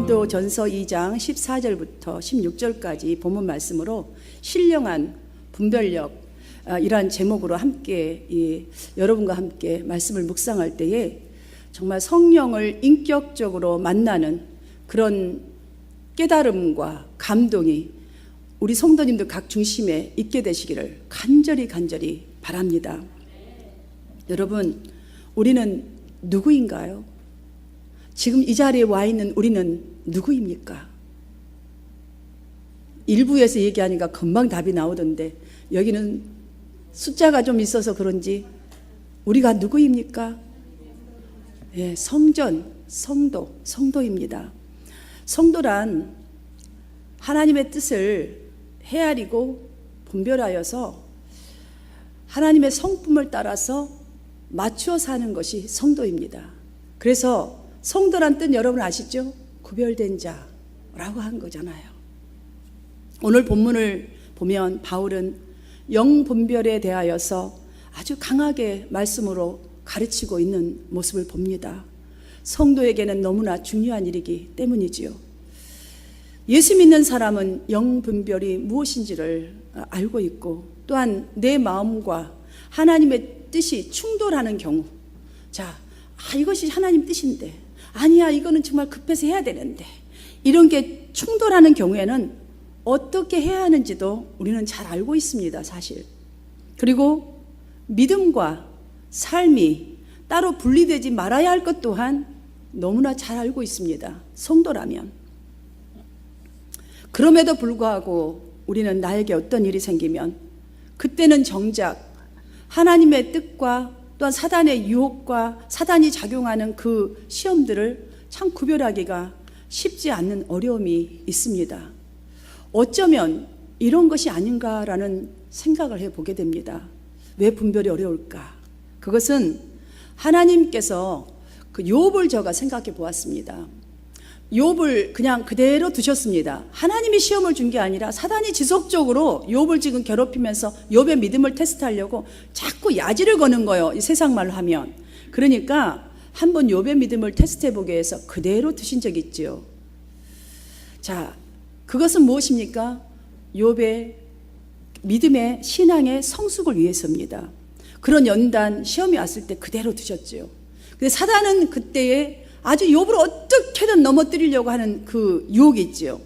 고린도전서 2장 14절부터 16절까지 본문 말씀으로 신령한 분별력 이러한 제목으로 함께 여러분과 함께 말씀을 묵상할 때에 정말 성령을 인격적으로 만나는 그런 깨달음과 감동이 우리 성도님들 각 중심에 있게 되시기를 간절히 바랍니다. 여러분, 우리는 누구인가요? 지금 이 자리에 와 있는 우리는 누구입니까? 일부에서 얘기하니까 금방 답이 나오던데 여기는 숫자가 좀 있어서 그런지 우리가 누구입니까? 예, 성전, 성도입니다. 성도란 하나님의 뜻을 헤아리고 분별하여서 하나님의 성품을 따라서 맞추어 사는 것이 성도입니다. 그래서 성도란 뜻 여러분 아시죠? 구별된 자라고 한 거잖아요. 오늘 본문을 보면 바울은 영분별에 대하여서 아주 강하게 말씀으로 가르치고 있는 모습을 봅니다. 성도에게는 너무나 중요한 일이기 때문이지요. 예수 믿는 사람은 영분별이 무엇인지를 알고 있고 또한 내 마음과 하나님의 뜻이 충돌하는 경우, 이것이 하나님 뜻인데 아니야 이거는 정말 급해서 해야 되는데 이런 게 충돌하는 경우에는 어떻게 해야 하는지도 우리는 잘 알고 있습니다, 사실. 그리고 믿음과 삶이 따로 분리되지 말아야 할 것 또한 너무나 잘 알고 있습니다, 성도라면. 그럼에도 불구하고 우리는 나에게 어떤 일이 생기면 그때는 정작 하나님의 뜻과 또한 사단의 유혹과 사단이 작용하는 그 시험들을 참 구별하기가 쉽지 않는 어려움이 있습니다. 어쩌면 이런 것이 아닌가라는 생각을 해보게 됩니다. 왜 분별이 어려울까? 그것은 하나님께서 그 욥을 제가 생각해 보았습니다. 욥을 그냥 그대로 두셨습니다. 하나님이 시험을 준 게 아니라 사단이 지속적으로 욥을 지금 괴롭히면서 욥의 믿음을 테스트하려고 자꾸 야지를 거는 거예요, 이 세상 말로 하면. 그러니까 한번 욥의 믿음을 테스트해 보게 해서 그대로 두신 적이 있죠. 그것은 무엇입니까? 욥의 믿음의 신앙의 성숙을 위해서입니다. 그런 연단 시험이 왔을 때 그대로 두셨죠. 근데 사단은 그때에 아주 욥을 어떻게든 넘어뜨리려고 하는 그 유혹이 있지요.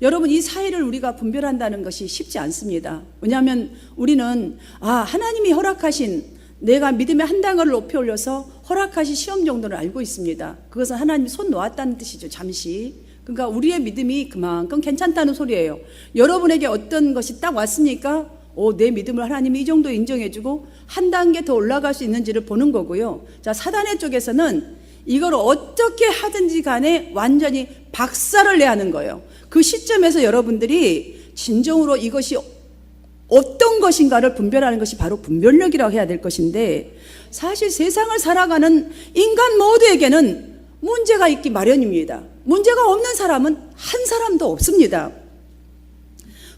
여러분, 이 사이를 우리가 분별한다는 것이 쉽지 않습니다. 왜냐하면 우리는 하나님이 허락하신, 내가 믿음의 한 단계를 높이 올려서 허락하신 시험 정도는 알고 있습니다. 그것은 하나님이 손 놓았다는 뜻이죠, 잠시. 그러니까 우리의 믿음이 그만큼 괜찮다는 소리예요. 여러분에게 어떤 것이 딱 왔으니까 내 믿음을 하나님이 이 정도 인정해주고 한 단계 더 올라갈 수 있는지를 보는 거고요. 사단의 쪽에서는 이걸 어떻게 하든지 간에 완전히 박살을 내야 하는 거예요. 그 시점에서 여러분들이 진정으로 이것이 어떤 것인가를 분별하는 것이 바로 분별력이라고 해야 될 것인데, 사실 세상을 살아가는 인간 모두에게는 문제가 있기 마련입니다. 문제가 없는 사람은 한 사람도 없습니다.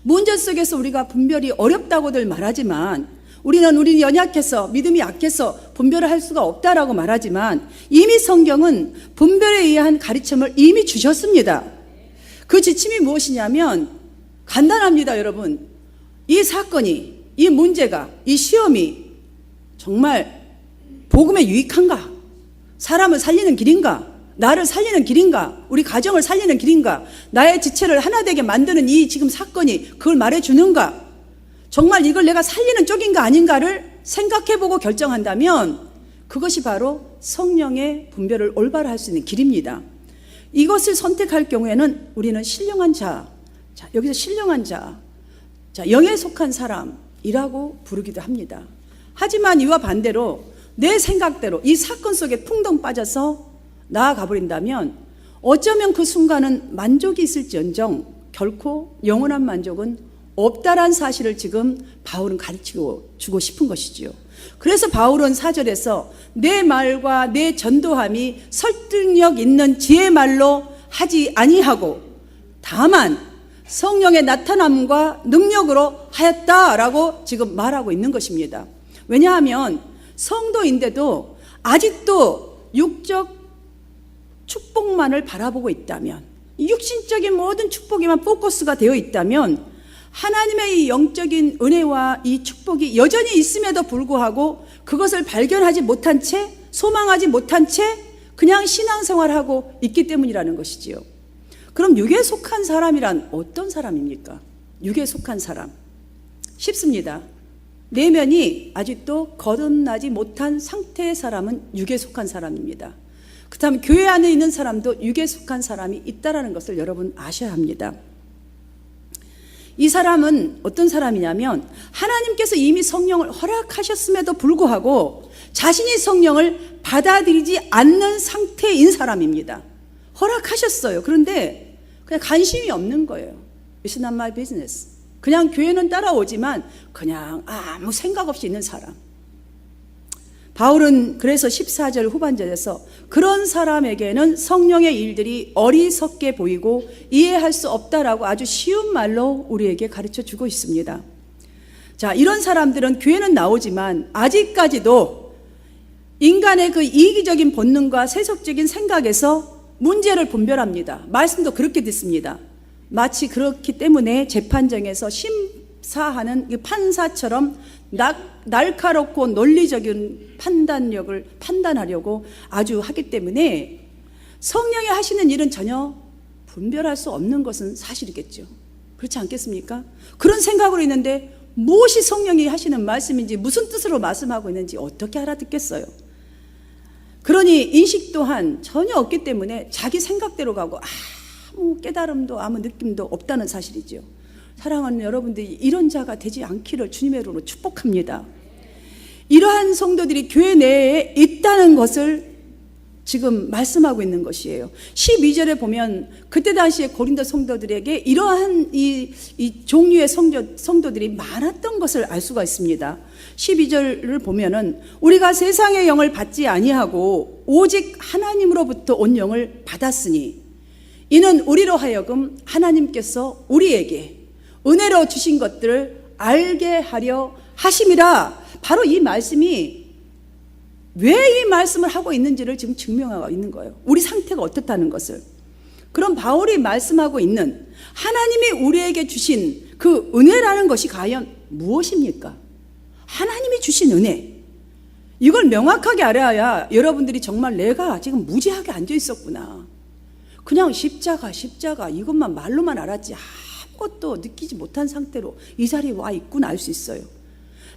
문제 속에서 우리가 분별이 어렵다고들 말하지만 우리는 연약해서 믿음이 약해서 분별을 할 수가 없다라고 말하지만 이미 성경은 분별에 의한 가르침을 이미 주셨습니다. 그 지침이 무엇이냐면 간단합니다, 여러분. 이 사건이, 이 문제가, 이 시험이 정말 복음에 유익한가? 사람을 살리는 길인가? 나를 살리는 길인가? 우리 가정을 살리는 길인가? 나의 지체를 하나 되게 만드는 이 지금 사건이 그걸 말해주는가? 정말 이걸 내가 살리는 쪽인가 아닌가를 생각해보고 결정한다면 그것이 바로 성령의 분별을 올바로 할 수 있는 길입니다. 이것을 선택할 경우에는 우리는 신령한 여기서 신령한 영에 속한 사람이라고 부르기도 합니다. 하지만 이와 반대로 내 생각대로 이 사건 속에 풍덩 빠져서 나아가 버린다면 어쩌면 그 순간은 만족이 있을지언정 결코 영원한 만족은 없다란 사실을 지금 바울은 가르치고 주고 싶은 것이지요. 그래서 바울은 4절에서 내 말과 내 전도함이 설득력 있는 지혜 말로 하지 아니하고 다만 성령의 나타남과 능력으로 하였다라고 지금 말하고 있는 것입니다. 왜냐하면 성도인데도 아직도 육적 축복만을 바라보고 있다면, 육신적인 모든 축복에만 포커스가 되어 있다면 하나님의 이 영적인 은혜와 이 축복이 여전히 있음에도 불구하고 그것을 발견하지 못한 채, 소망하지 못한 채 그냥 신앙생활하고 있기 때문이라는 것이지요. 그럼 육에 속한 사람이란 어떤 사람입니까? 육에 속한 사람. 쉽습니다. 내면이 아직도 거듭나지 못한 상태의 사람은 육에 속한 사람입니다. 그렇다면 교회 안에 있는 사람도 육에 속한 사람이 있다는 것을 여러분 아셔야 합니다. 이 사람은 어떤 사람이냐면 하나님께서 이미 성령을 허락하셨음에도 불구하고 자신이 성령을 받아들이지 않는 상태인 사람입니다. 허락하셨어요. 그런데 그냥 관심이 없는 거예요. It's not my business. 그냥 교회는 따라오지만 그냥 아무 생각 없이 있는 사람. 바울은 그래서 14절 후반절에서 그런 사람에게는 성령의 일들이 어리석게 보이고 이해할 수 없다라고 아주 쉬운 말로 우리에게 가르쳐 주고 있습니다. 자, 이런 사람들은 교회는 나오지만 아직까지도 인간의 그 이기적인 본능과 세속적인 생각에서 문제를 분별합니다. 말씀도 그렇게 듣습니다. 마치 그렇기 때문에 재판정에서 심사하는 판사처럼 날카롭고 논리적인 판단력을 판단하려고 아주 하기 때문에 성령이 하시는 일은 전혀 분별할 수 없는 것은 사실이겠죠. 그렇지 않겠습니까? 그런 생각으로 있는데 무엇이 성령이 하시는 말씀인지 무슨 뜻으로 말씀하고 있는지 어떻게 알아듣겠어요? 그러니 인식 또한 전혀 없기 때문에 자기 생각대로 가고 아무 깨달음도 아무 느낌도 없다는 사실이죠. 사랑하는 여러분들이 이런 자가 되지 않기를 주님의 이름으로 축복합니다. 이러한 성도들이 교회 내에 있다는 것을 지금 말씀하고 있는 것이에요. 12절에 보면 그때 당시에 고린도 성도들에게 이러한 이 종류의 성도들이 많았던 것을 알 수가 있습니다. 12절을 보면은 우리가 세상의 영을 받지 아니하고 오직 하나님으로부터 온 영을 받았으니 이는 우리로 하여금 하나님께서 우리에게 은혜로 주신 것들을 알게 하려 하심이라. 바로 이 말씀이 왜 이 말씀을 하고 있는지를 지금 증명하고 있는 거예요. 우리 상태가 어떻다는 것을. 그럼 바울이 말씀하고 있는 하나님이 우리에게 주신 그 은혜라는 것이 과연 무엇입니까? 하나님이 주신 은혜. 이걸 명확하게 알아야 여러분들이 정말 내가 지금 무지하게 앉아 있었구나. 그냥 십자가 이것만 말로만 알았지 아무것도 느끼지 못한 상태로 이 자리에 와 있구나 알 수 있어요.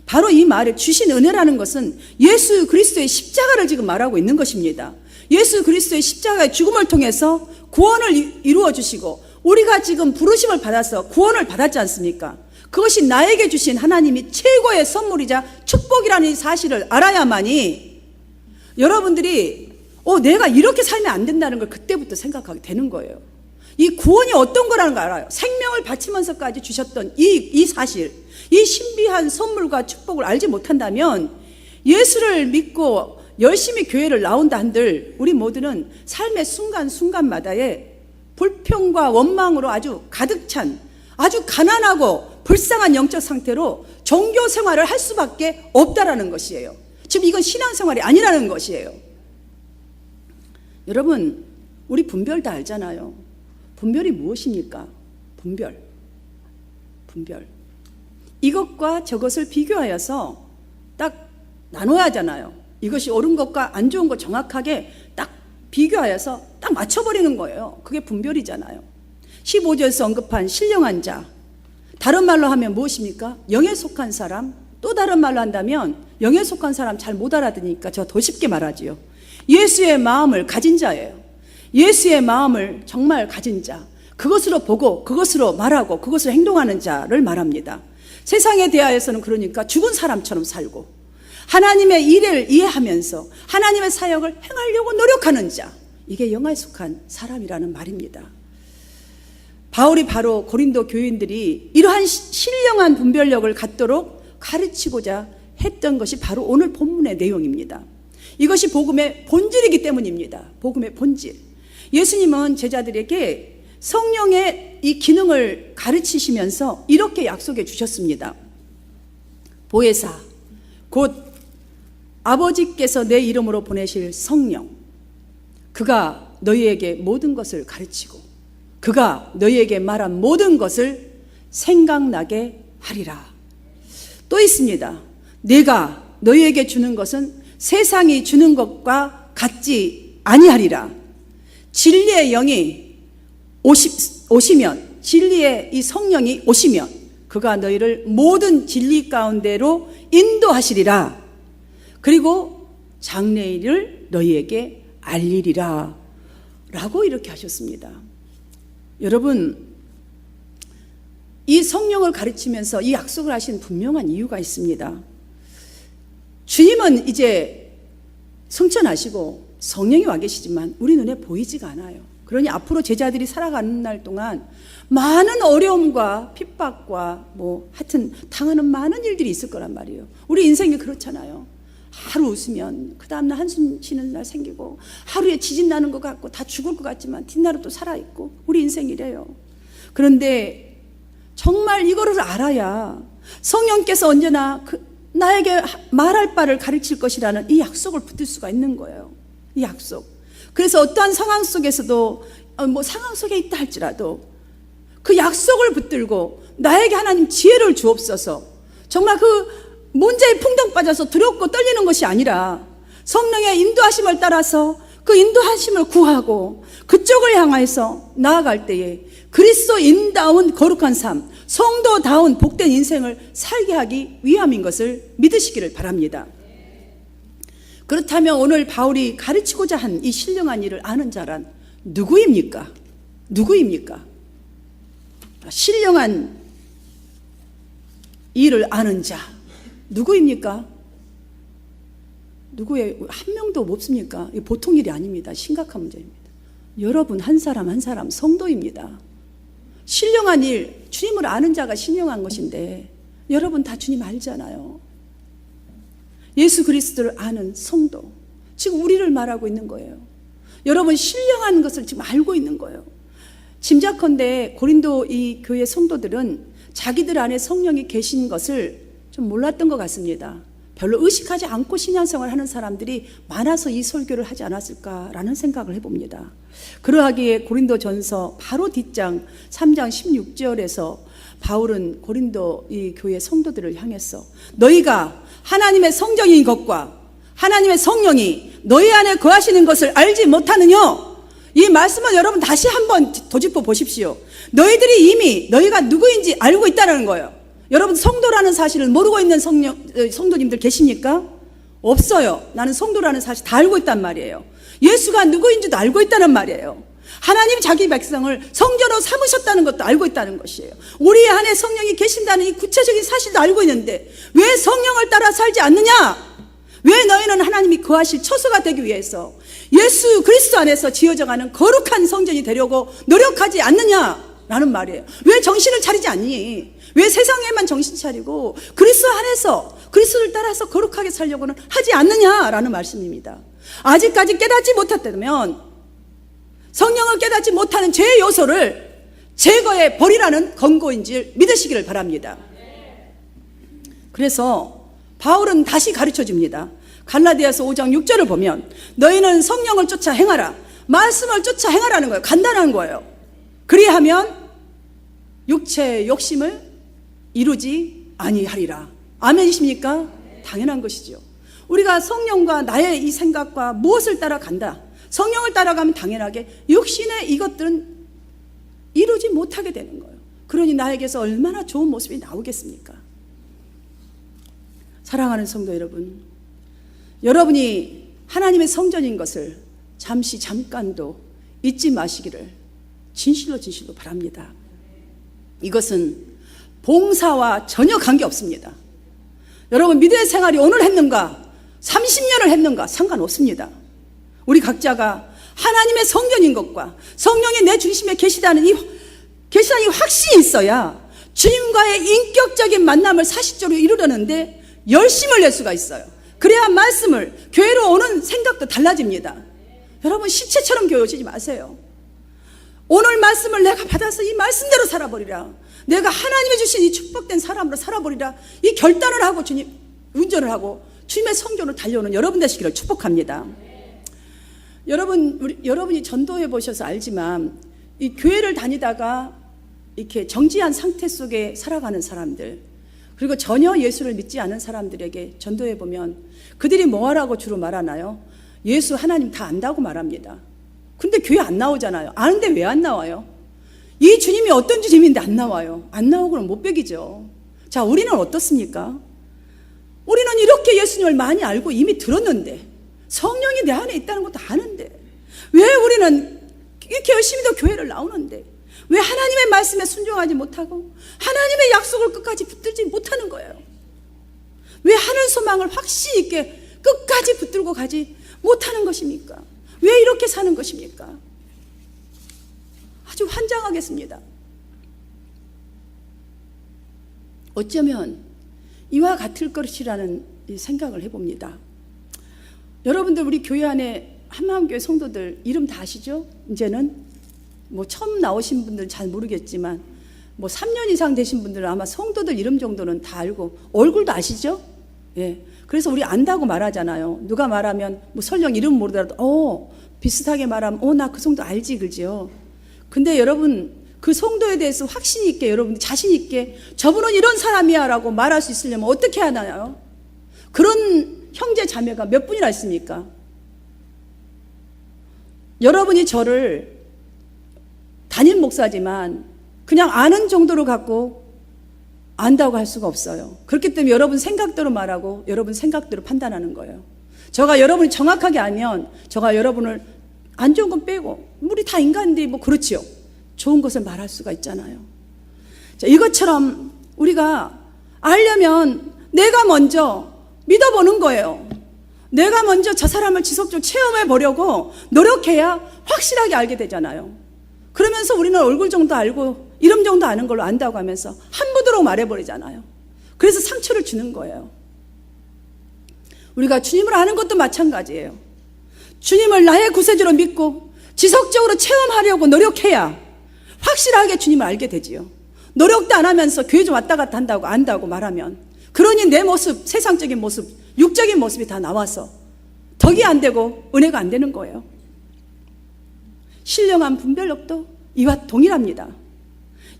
바로 이 말을 주신 은혜라는 것은 예수 그리스도의 십자가를 지금 말하고 있는 것입니다. 예수 그리스도의 십자가의 죽음을 통해서 구원을 이루어 주시고 우리가 지금 부르심을 받아서 구원을 받았지 않습니까? 그것이 나에게 주신 하나님이 최고의 선물이자 축복이라는 이 사실을 알아야만이 여러분들이 내가 이렇게 살면 안 된다는 걸 그때부터 생각하게 되는 거예요. 이 구원이 어떤 거라는 걸 알아요. 생명을 바치면서까지 주셨던 이 사실, 이 신비한 선물과 축복을 알지 못한다면 예수를 믿고 열심히 교회를 나온다 한들 우리 모두는 삶의 순간순간마다의 불평과 원망으로 아주 가득 찬 아주 가난하고 불쌍한 영적 상태로 종교 생활을 할 수밖에 없다라는 것이에요. 지금 이건 신앙생활이 아니라는 것이에요. 여러분, 우리 분별 다 알잖아요. 분별이 무엇입니까? 분별. 이것과 저것을 비교하여서 딱 나눠야 하잖아요. 이것이 옳은 것과 안 좋은 것 정확하게 딱 비교하여서 딱 맞춰버리는 거예요. 그게 분별이잖아요. 15절에서 언급한 신령한 자. 다른 말로 하면 무엇입니까? 영에 속한 사람. 또 다른 말로 한다면 영에 속한 사람 잘 못 알아듣으니까 저 더 쉽게 말하지요. 예수의 마음을 가진 자예요. 예수의 마음을 정말 가진 자, 그것으로 보고 그것으로 말하고 그것으로 행동하는 자를 말합니다. 세상에 대하여서는 그러니까 죽은 사람처럼 살고 하나님의 일을 이해하면서 하나님의 사역을 행하려고 노력하는 자, 이게 영에 속한 사람이라는 말입니다. 바울이 바로 고린도 교인들이 이러한 신령한 분별력을 갖도록 가르치고자 했던 것이 바로 오늘 본문의 내용입니다. 이것이 복음의 본질이기 때문입니다. 복음의 본질. 예수님은 제자들에게 성령의 이 기능을 가르치시면서 이렇게 약속해 주셨습니다. 보혜사, 곧 아버지께서 내 이름으로 보내실 성령, 그가 너희에게 모든 것을 가르치고 그가 너희에게 말한 모든 것을 생각나게 하리라. 또 있습니다. 내가 너희에게 주는 것은 세상이 주는 것과 같지 아니하리라. 진리의 영이 오시면, 진리의 이 성령이 오시면 그가 너희를 모든 진리 가운데로 인도하시리라. 그리고 장래일을 너희에게 알리리라 라고 이렇게 하셨습니다. 여러분, 이 성령을 가르치면서 이 약속을 하신 분명한 이유가 있습니다. 주님은 이제 승천하시고 성령이 와 계시지만 우리 눈에 보이지가 않아요. 그러니 앞으로 제자들이 살아가는 날 동안 많은 어려움과 핍박과 하여튼 당하는 많은 일들이 있을 거란 말이에요. 우리 인생이 그렇잖아요. 하루 웃으면 그 다음날 한숨 쉬는 날 생기고, 하루에 지진 나는 것 같고 다 죽을 것 같지만 뒷날은 또 살아있고, 우리 인생이래요. 그런데 정말 이거를 알아야 성령께서 언제나 나에게 말할 바를 가르칠 것이라는 이 약속을 붙들 수가 있는 거예요. 이 약속. 그래서 어떠한 상황 속에서도 상황 속에 있다 할지라도 그 약속을 붙들고 나에게 하나님 지혜를 주옵소서. 정말 그 문제에 풍덩 빠져서 두렵고 떨리는 것이 아니라 성령의 인도하심을 따라서 그 인도하심을 구하고 그쪽을 향해서 나아갈 때에 그리스도인다운 거룩한 삶, 성도다운 복된 인생을 살게 하기 위함인 것을 믿으시기를 바랍니다. 그렇다면 오늘 바울이 가르치고자 한 이 신령한 일을 아는 자란 누구입니까? 누구입니까? 신령한 일을 아는 자 누구입니까? 누구의 한 명도 없습니까? 이게 보통 일이 아닙니다. 심각한 문제입니다. 여러분 한 사람 한 사람 성도입니다. 신령한 일, 주님을 아는 자가 신령한 것인데 여러분 다 주님 알잖아요. 예수 그리스도를 아는 성도, 지금 우리를 말하고 있는 거예요. 여러분 신령한 것을 지금 알고 있는 거예요. 짐작컨대 고린도 이 교회 성도들은 자기들 안에 성령이 계신 것을 좀 몰랐던 것 같습니다. 별로 의식하지 않고 신앙생활을 하는 사람들이 많아서 이 설교를 하지 않았을까라는 생각을 해봅니다. 그러하기에 고린도전서 바로 뒷장 3장 16절에서 바울은 고린도 이 교회 성도들을 향해서 너희가 하나님의 성령인 것과 하나님의 성령이 너희 안에 거하시는 것을 알지 못하느냐? 이 말씀을 여러분 다시 한번 되짚어 보십시오. 너희들이 이미 너희가 누구인지 알고 있다는 거예요. 여러분 성도라는 사실을 모르고 있는 성도님들 계십니까? 없어요. 나는 성도라는 사실 다 알고 있단 말이에요. 예수가 누구인지도 알고 있다는 말이에요. 하나님 자기 백성을 성전으로 삼으셨다는 것도 알고 있다는 것이에요. 우리 안에 성령이 계신다는 이 구체적인 사실도 알고 있는데 왜 성령을 따라 살지 않느냐? 왜 너희는 하나님이 거하실 처소가 되기 위해서 예수 그리스도 안에서 지어져가는 거룩한 성전이 되려고 노력하지 않느냐라는 말이에요. 왜 정신을 차리지 않니? 왜 세상에만 정신 차리고 그리스도 안에서 그리스도를 따라서 거룩하게 살려고는 하지 않느냐라는 말씀입니다. 아직까지 깨닫지 못했다면 성령을 깨닫지 못하는 죄의 요소를 제거해 버리라는 권고인지 믿으시기를 바랍니다. 그래서 바울은 다시 가르쳐 줍니다. 갈라디아서 5장 6절을 보면 너희는 성령을 쫓아 행하라, 말씀을 쫓아 행하라는 거예요. 간단한 거예요. 그리하면 육체의 욕심을 이루지 아니하리라. 아멘이십니까? 당연한 것이죠. 우리가 성령과 나의 이 생각과 무엇을 따라간다, 성령을 따라가면 당연하게 육신의 이것들은 이루지 못하게 되는 거예요. 그러니 나에게서 얼마나 좋은 모습이 나오겠습니까? 사랑하는 성도 여러분, 여러분이 하나님의 성전인 것을 잠깐도 잊지 마시기를 진실로 바랍니다. 이것은 봉사와 전혀 관계없습니다. 여러분 믿음의 생활이 오늘 했는가 30년을 했는가 상관없습니다. 우리 각자가 하나님의 성전인 것과 성령이 내 중심에 계시다는 이 확신이 있어야 주님과의 인격적인 만남을 사실적으로 이루려는데 열심을 낼 수가 있어요. 그래야 말씀을, 교회로 오는 생각도 달라집니다. 여러분 시체처럼 교회 오시지 마세요. 오늘 말씀을 내가 받아서 이 말씀대로 살아버리라, 내가 하나님이 주신 이 축복된 사람으로 살아버리라, 이 결단을 하고 주님 운전을 하고 주님의 성전으로 달려오는 여러분 되시기를 축복합니다. 여러분이 전도해 보셔서 알지만 이 교회를 다니다가 이렇게 정지한 상태 속에 살아가는 사람들, 그리고 전혀 예수를 믿지 않은 사람들에게 전도해 보면 그들이 뭐 하라고 주로 말하나요? 예수 하나님 다 안다고 말합니다. 근데 교회 안 나오잖아요. 아는데 왜 안 나와요? 이 주님이 어떤 주님인데 안 나와요? 안 나오고는 못 배기죠. 자, 우리는 어떻습니까? 우리는 이렇게 예수님을 많이 알고 이미 들었는데, 성령이 내 안에 있다는 것도 아는데, 왜 우리는 이렇게 열심히도 교회를 나오는데 왜 하나님의 말씀에 순종하지 못하고 하나님의 약속을 끝까지 붙들지 못하는 거예요? 왜 하는 소망을 확신이 있게 끝까지 붙들고 가지 못하는 것입니까? 왜 이렇게 사는 것입니까? 아주 환장하겠습니다. 어쩌면 이와 같을 것이라는 생각을 해봅니다. 여러분들, 우리 교회 안에 한마음교회 성도들 이름 다 아시죠? 이제는 뭐 처음 나오신 분들은 잘 모르겠지만 뭐 3년 이상 되신 분들은 아마 성도들 이름 정도는 다 알고 얼굴도 아시죠? 예. 그래서 우리 안다고 말하잖아요. 누가 말하면 뭐 설령 이름 모르더라도 비슷하게 말하면 나 그 성도 알지, 그죠? 근데 여러분, 그 성도에 대해서 확신 있게, 여러분 자신 있게 저분은 이런 사람이야 라고 말할 수 있으려면 어떻게 하나요? 그런 형제 자매가 몇 분이나 있습니까? 여러분이 저를 담임 목사지만 그냥 아는 정도로 갖고 안다고 할 수가 없어요. 그렇기 때문에 여러분 생각대로 말하고 여러분 생각대로 판단하는 거예요. 저가 여러분이 정확하게 알면 저가 여러분을 안 좋은 건 빼고, 우리 다 인간인데 뭐 그렇지요. 좋은 것을 말할 수가 있잖아요. 자, 이것처럼 우리가 알려면 내가 먼저 믿어보는 거예요. 내가 먼저 저 사람을 지속적으로 체험해 보려고 노력해야 확실하게 알게 되잖아요. 그러면서 우리는 얼굴 정도 알고 이름 정도 아는 걸로 안다고 하면서 함부로 말해버리잖아요. 그래서 상처를 주는 거예요. 우리가 주님을 아는 것도 마찬가지예요. 주님을 나의 구세주로 믿고 지속적으로 체험하려고 노력해야 확실하게 주님을 알게 되지요. 노력도 안 하면서 교회 좀 왔다 갔다 한다고 안다고 말하면, 그러니 내 모습, 세상적인 모습, 육적인 모습이 다 나와서 덕이 안 되고 은혜가 안 되는 거예요. 신령한 분별력도 이와 동일합니다.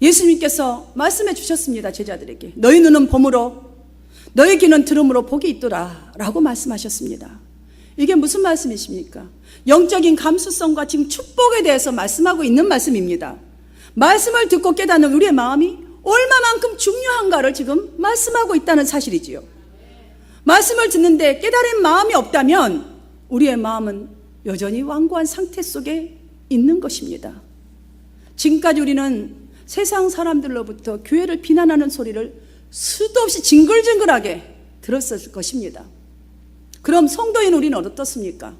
예수님께서 말씀해 주셨습니다. 제자들에게 너희 눈은 봄으로 너희 귀는 들음으로 복이 있더라 라고 말씀하셨습니다. 이게 무슨 말씀이십니까? 영적인 감수성과 지금 축복에 대해서 말씀하고 있는 말씀입니다. 말씀을 듣고 깨닫는 우리의 마음이 얼마만큼 중요한가를 지금 말씀하고 있다는 사실이지요. 말씀을 듣는데 깨달은 마음이 없다면 우리의 마음은 여전히 완고한 상태 속에 있는 것입니다. 지금까지 우리는 세상 사람들로부터 교회를 비난하는 소리를 수도 없이 징글징글하게 들었을 것입니다. 그럼 성도인 우리는 어떻습니까?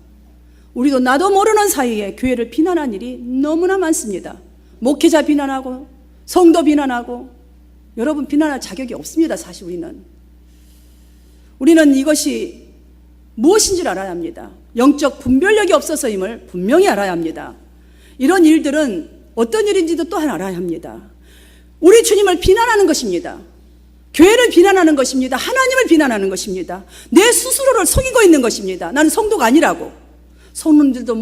우리도 나도 모르는 사이에 교회를 비난한 일이 너무나 많습니다. 목회자 비난하고 성도 비난하고, 여러분 비난할 자격이 없습니다. 사실 우리는 이것이 무엇인 줄 알아야 합니다. 영적 분별력이 없어서임을 분명히 알아야 합니다. 이런 일들은 어떤 일인지도 또한 알아야 합니다. 우리 주님을 비난하는 것입니다. 교회를 비난하는 것입니다. 하나님을 비난하는 것입니다. 내 스스로를 속이고 있는 것입니다. 나는 성도가 아니라고, 성도들도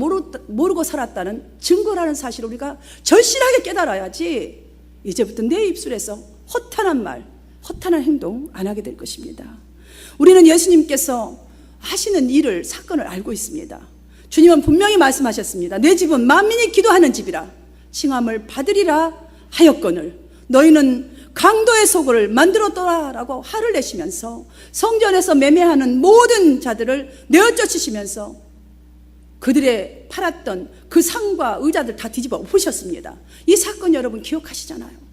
모르고 살았다는 증거라는 사실을 우리가 절실하게 깨달아야지 이제부터 내 입술에서 허탄한 말, 허탄한 행동 안 하게 될 것입니다. 우리는 예수님께서 하시는 일을, 사건을 알고 있습니다. 주님은 분명히 말씀하셨습니다. 내 집은 만민이 기도하는 집이라 칭함을 받으리라 하였거늘 너희는 강도의 속을 만들었더라 라고 화를 내시면서 성전에서 매매하는 모든 자들을 내어쫓으시면서 그들의 팔았던 그 상과 의자들 다 뒤집어 엎으셨습니다. 이 사건 여러분 기억하시잖아요.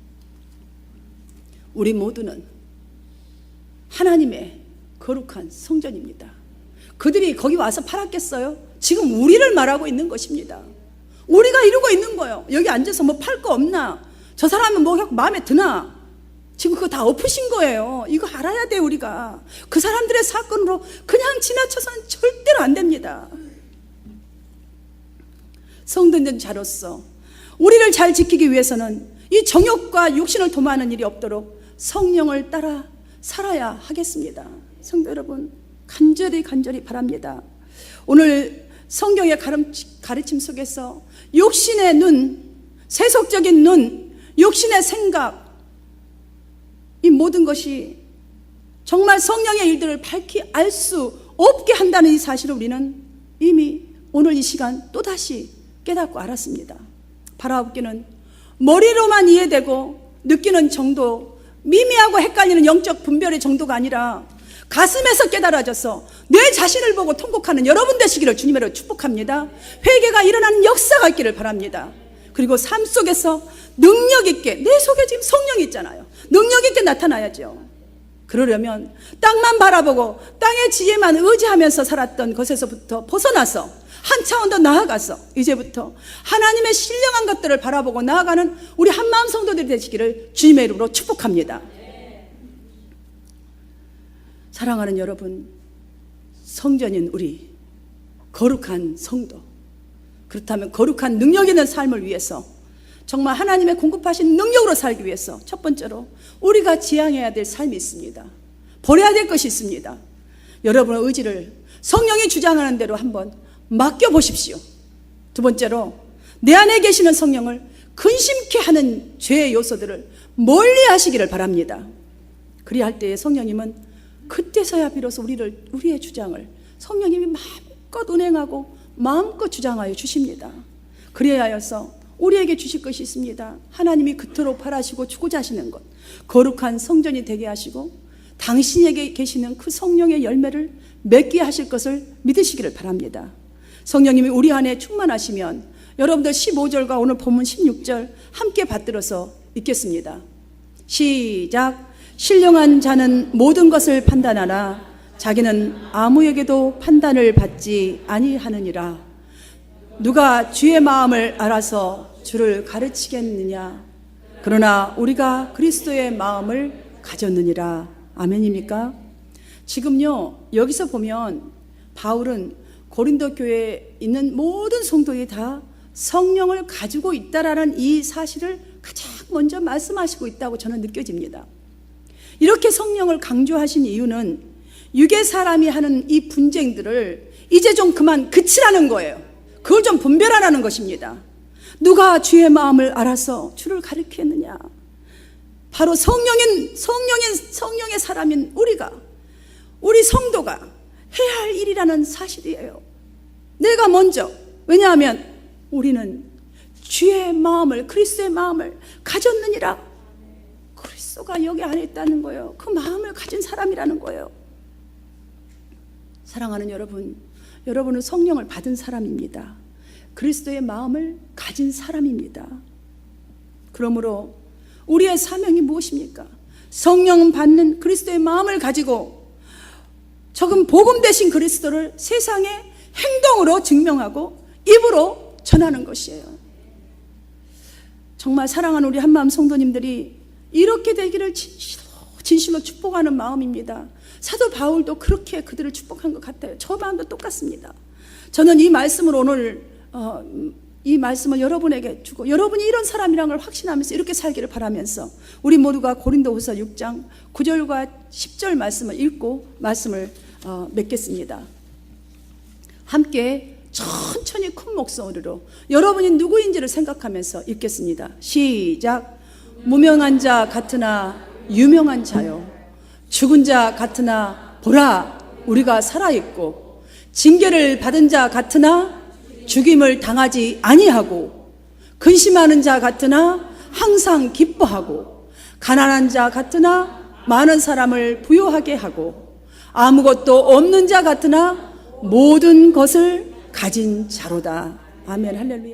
우리 모두는 하나님의 거룩한 성전입니다. 그들이 거기 와서 팔았겠어요? 지금 우리를 말하고 있는 것입니다. 우리가 이루고 있는 거예요. 여기 앉아서 뭐 팔 거 없나? 저 사람은 뭐 마음에 드나? 지금 그거 다 엎으신 거예요. 이거 알아야 돼. 우리가 그 사람들의 사건으로 그냥 지나쳐서는 절대로 안 됩니다. 성도된 자로서 우리를 잘 지키기 위해서는 이 정욕과 육신을 도모하는 일이 없도록 성령을 따라 살아야 하겠습니다. 성도 여러분, 간절히 바랍니다. 오늘 성경의 가르침 속에서 육신의 눈, 세속적인 눈, 육신의 생각, 이 모든 것이 정말 성령의 일들을 밝히 알 수 없게 한다는 이 사실을 우리는 이미 오늘 이 시간 또다시 깨닫고 알았습니다. 바라옵기는 머리로만 이해되고 느끼는 정도, 미미하고 헷갈리는 영적 분별의 정도가 아니라 가슴에서 깨달아져서 내 자신을 보고 통곡하는 여러분 되시기를 주님으로 축복합니다. 회개가 일어나는 역사가 있기를 바랍니다. 그리고 삶 속에서 능력 있게, 내 속에 지금 성령이 있잖아요. 능력 있게 나타나야죠. 그러려면 땅만 바라보고 땅의 지혜만 의지하면서 살았던 것에서부터 벗어나서 한 차원 더 나아가서 이제부터 하나님의 신령한 것들을 바라보고 나아가는 우리 한마음 성도들이 되시기를 주님의 이름으로 축복합니다. 사랑하는 여러분, 성전인 우리 거룩한 성도, 그렇다면 거룩한 능력 있는 삶을 위해서 정말 하나님의 공급하신 능력으로 살기 위해서 첫 번째로 우리가 지향해야 될 삶이 있습니다. 버려야 될 것이 있습니다. 여러분의 의지를 성령이 주장하는 대로 한번 맡겨보십시오. 두 번째로 내 안에 계시는 성령을 근심케 하는 죄의 요소들을 멀리 하시기를 바랍니다. 그리할 때에 성령님은 그때서야 비로소 우리의 주장을 성령님이 마음껏 운행하고 마음껏 주장하여 주십니다. 그래야 하여서 우리에게 주실 것이 있습니다. 하나님이 그토록 바라시고 주고자 하시는 것, 거룩한 성전이 되게 하시고 당신에게 계시는 그 성령의 열매를 맺게 하실 것을 믿으시기를 바랍니다. 성령님이 우리 안에 충만하시면 여러분들 15절과 오늘 본문 16절 함께 받들어서 읽겠습니다. 시작. 신령한 자는 모든 것을 판단하나 자기는 아무에게도 판단을 받지 아니하느니라. 누가 주의 마음을 알아서 주를 가르치겠느냐. 그러나 우리가 그리스도의 마음을 가졌느니라. 아멘입니까? 지금요, 여기서 보면 바울은 고린도 교회에 있는 모든 성도들이 다 성령을 가지고 있다라는 이 사실을 가장 먼저 말씀하시고 있다고 저는 느껴집니다. 이렇게 성령을 강조하신 이유는 육의 사람이 하는 이 분쟁들을 이제 좀 그만 그치라는 거예요. 그걸 좀 분별하라는 것입니다. 누가 주의 마음을 알아서 주를 가르치겠느냐. 바로 성령의 사람인 우리 성도가 해야 할 일이라는 사실이에요. 내가 먼저, 왜냐하면 우리는 주의 마음을, 그리스도의 마음을 가졌느니라. 그리스도가 여기 안에 있다는 거예요. 그 마음을 가진 사람이라는 거예요. 사랑하는 여러분, 여러분은 성령을 받은 사람입니다. 그리스도의 마음을 가진 사람입니다. 그러므로 우리의 사명이 무엇입니까? 성령 받는 그리스도의 마음을 가지고 조금 복음 되신 그리스도를 세상에 행동으로 증명하고 입으로 전하는 것이에요. 정말 사랑하는 우리 한마음 성도님들이 이렇게 되기를 진실로 축복하는 마음입니다. 사도 바울도 그렇게 그들을 축복한 것 같아요. 저 마음도 똑같습니다. 저는 이 말씀을 오늘 이 말씀을 여러분에게 주고 여러분이 이런 사람이라는 걸 확신하면서 이렇게 살기를 바라면서 우리 모두가 고린도후서 6장 9절과 10절 말씀을 읽고 말씀을 맺겠습니다. 함께 천천히 큰 목소리로 여러분이 누구인지를 생각하면서 읽겠습니다. 시작. 무명한 자 같으나 유명한 자요, 죽은 자 같으나 보라 우리가 살아있고, 징계를 받은 자 같으나 죽임을 당하지 아니하고, 근심하는 자 같으나 항상 기뻐하고, 가난한 자 같으나 많은 사람을 부유하게 하고, 아무것도 없는 자 같으나 모든 것을 가진 자로다. 아멘. 할렐루야.